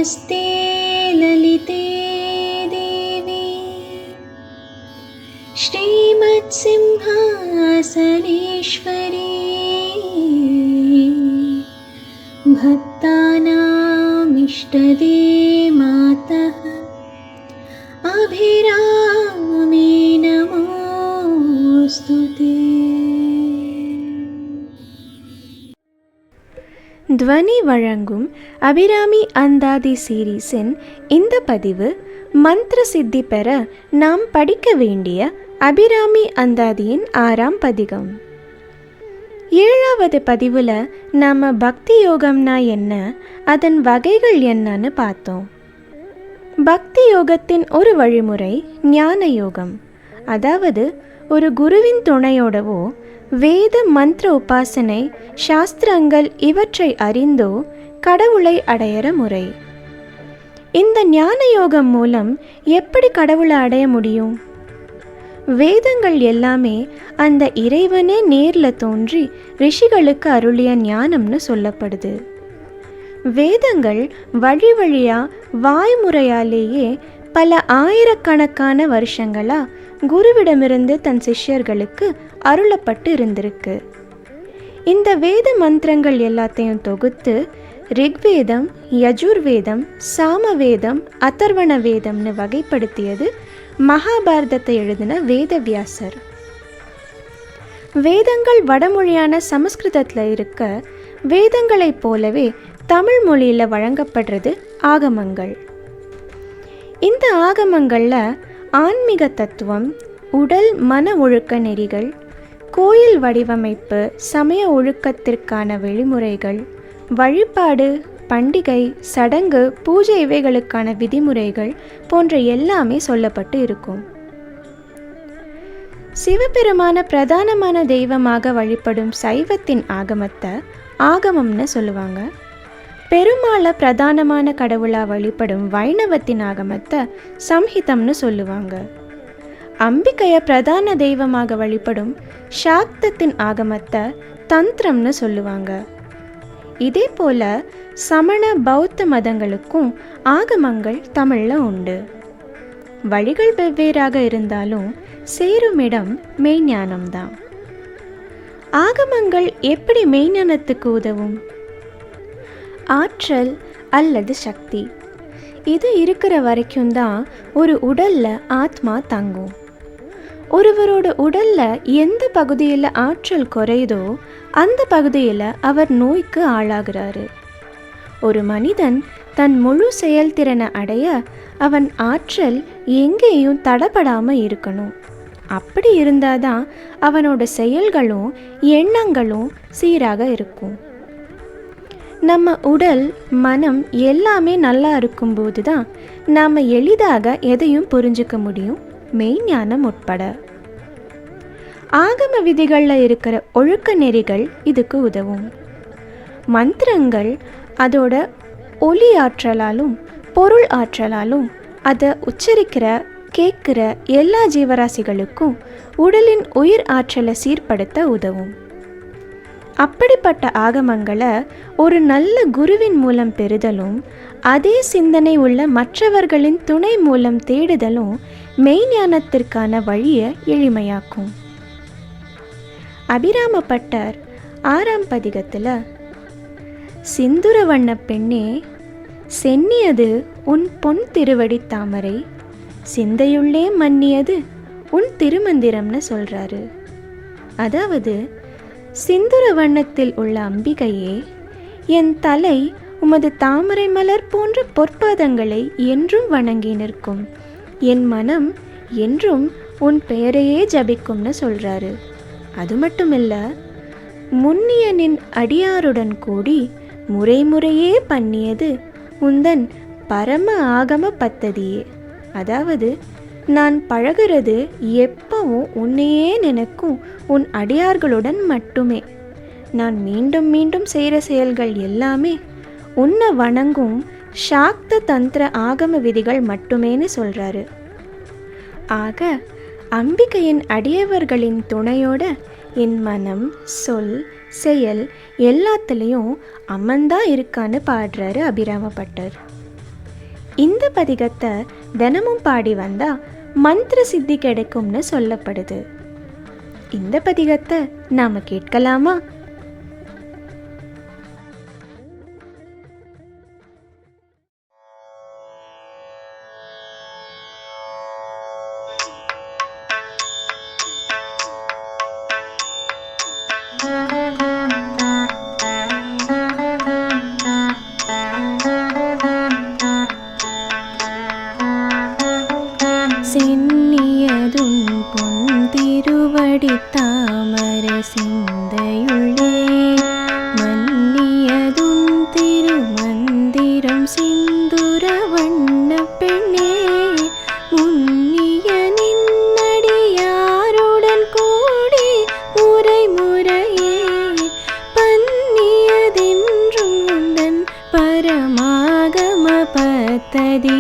नमस्ते ललिते देवी श्रीमत्सिंहासनेश्वरी भक्तानामिष्टदे मातः अभिरामे नमोस्तुते। துவனி வழங்கும் அபிராமி அந்தாதி சீரீஸின் இந்த பதிவு மந்திர சித்தி பெற நாம் படிக்க வேண்டிய அபிராமி அந்தாதியின் 6ஆம் பதிகம். 7வது பதிவில் நாம் பக்தி யோகம்னா என்ன, அதன் வகைகள் என்னன்னு பார்த்தோம். பக்தி யோகத்தின் ஒரு வழிமுறை ஞான யோகம், அதாவது ஒரு குருவின் துணையோடவோ வேத மந்திர உபாசனை சாஸ்திரங்கள் இவற்றை அறிந்தோ கடவுளை அடையிற முறை. இந்த ஞான யோகம் மூலம் எப்படி கடவுளை அடைய முடியும்? வேதங்கள் எல்லாமே அந்த இறைவனே நேரில் தோன்றி ரிஷிகளுக்கு அருளிய ஞானம்னு சொல்லப்படுது. வேதங்கள் வழி வழியாக வாய்முறையாலேயே பல ஆயிரக்கணக்கான வருஷங்களா குருவிடமிருந்து தன் சிஷ்யர்களுக்கு அருளப்பட்டு இருந்திருக்கு. இந்த வேத மந்திரங்கள் எல்லாத்தையும் தொகுத்து ரிக்வேதம், யஜுர்வேதம், சாமவேதம், அதர்வண வேதம்னு வகைப்படுத்தியது மகாபாரதத்தை எழுதின வேதவியாசர். வேதங்கள் வடமொழியான சமஸ்கிருதத்தில் இருக்க, வேதங்களைப் போலவே தமிழ் மொழியில் வழங்கப்படுறது ஆகமங்கள். இந்த ஆகமங்களில் ஆன்மீக தத்துவம், உடல் மன ஒழுக்க நெறிகள், கோயில் வடிவமைப்பு, சமய ஒழுக்கத்திற்கான வழிமுறைகள், வழிபாடு, பண்டிகை, சடங்கு, பூஜை இவைகளுக்கான விதிமுறைகள் போன்ற எல்லாமே சொல்லப்பட்டு இருக்கும். சிவபெருமான பிரதானமான தெய்வமாக வழிபடும் சைவத்தின் ஆகமத்தை ஆகமம்னு சொல்லுவாங்க. பெருமாளை பிரதானமான கடவுளாக வழிபடும் வைணவத்தின் ஆகமத்தை சம்ஹிதம்னு சொல்லுவாங்க. அம்பிகையை பிரதான தெய்வமாக வழிபடும் சாக்தத்தின் ஆகமத்தை தந்திரம்னு சொல்லுவாங்க. இதே போல சமண பௌத்த மதங்களுக்கும் ஆகமங்கள் தமிழில் உண்டு. வழிகள் வெவ்வேறாக இருந்தாலும் சேருமிடம் மெய்ஞானம்தான். ஆகமங்கள் எப்படி மெய்ஞானத்துக்கு உதவும்? ஆற்றல் அல்லது சக்தி, இது இருக்கிற வரைக்கும் தான் ஒரு உடலில் ஆத்மா தங்கும். ஒருவரோட உடலில் எந்த பகுதியில் ஆற்றல் குறையுதோ அந்த பகுதியில் அவர் நோய்க்கு ஆளாகிறாரு. ஒரு மனிதன் தன் முழு செயல்திறனை அடைய அவன் ஆற்றல் எங்கேயும் தடப்படாமல் இருக்கணும். அப்படி இருந்தால் தான் அவனோட செயல்களும் எண்ணங்களும் சீராக இருக்கும். நம்ம உடல் மனம் எல்லாமே நல்லா இருக்கும்போது தான் நாம் எளிதாக எதையும் புரிஞ்சிக்க முடியும், மெய்ஞானம் உட்பட. ஆகம விதிகளில் இருக்கிற ஒழுக்க நெறிகள் இதுக்கு உதவும். மந்திரங்கள் அதோட ஒலி ஆற்றலாலும் பொருள் ஆற்றலாலும் அதை உச்சரிக்கிற கேட்குற எல்லா ஜீவராசிகளுக்கும் உடலின் உயிர் ஆற்றலை சீர்படுத்த உதவும். அப்படிப்பட்ட ஆகமங்களை ஒரு நல்ல குருவின் மூலம் பெறுதலும் அதே சிந்தனை உள்ள மற்றவர்களின் துணை மூலம் தேடுதலும் மெய்ஞானத்திற்கான வழியை எளிமையாக்கும். அபிராமப்பட்டர் 6ஆம் பதிகத்தில், சிந்துர வண்ண பெண்ணே சென்னியது உன் பொன் திருவடி தாமரை, சிந்தையுள்ளே மன்னியது உன் திருமந்திரம்னு சொல்கிறாரு. அதாவது, சிந்துர வண்ணத்தில் உள்ள அம்பிகையே, என் தலை உமது தாமரை மலர் போன்ற பொற்பாதங்களை என்றும் வணங்கி நிற்கும், என் மனம் என்றும் உன் பெயரையே ஜபிக்கும்னு சொல்கிறாரு. அது மட்டும் இல்லை, முன்னியனின் அடியாருடன் கூடி முறைமுறையே பண்ணியது உந்தன் பரம ஆகம பத்ததியே. அதாவது, நான் பழகிறது எப்பவும் உன்னையே நினைக்கும் உன் அடியார்களுடன் மட்டுமே. நான் மீண்டும் மீண்டும் செய்கிற செயல்கள் எல்லாமே உன்னை வணங்கும் சாக்த தந்திர ஆகம விதிகள் மட்டுமேன்னு சொல்கிறாரு. ஆக அம்பிகையின் அடியவர்களின் துணையோட என் மனம், சொல், செயல் எல்லாத்துலேயும் அம்மன்தான் இருக்கான்னு பாடுறாரு அபிராமப்பட்டர். இந்த பதிகத்தை தினமும் பாடி வந்தா மந்திர சித்தி கிடைக்கும்னு சொல்லப்படுது. இந்த பதிகத்தை நாம கேட்கலாமா? சென்னியதும் பொன் திருவடி தாமரை சிந்தையுள்ளே மன்னியதும் திருமந்திரம் சிந்துர வண்ண பெண்ணே முன்னிய நின்னடியாருடன் கூடி முறை முறையே பன்னியதென்றும் உந்தன் பரமாகம பத்ததி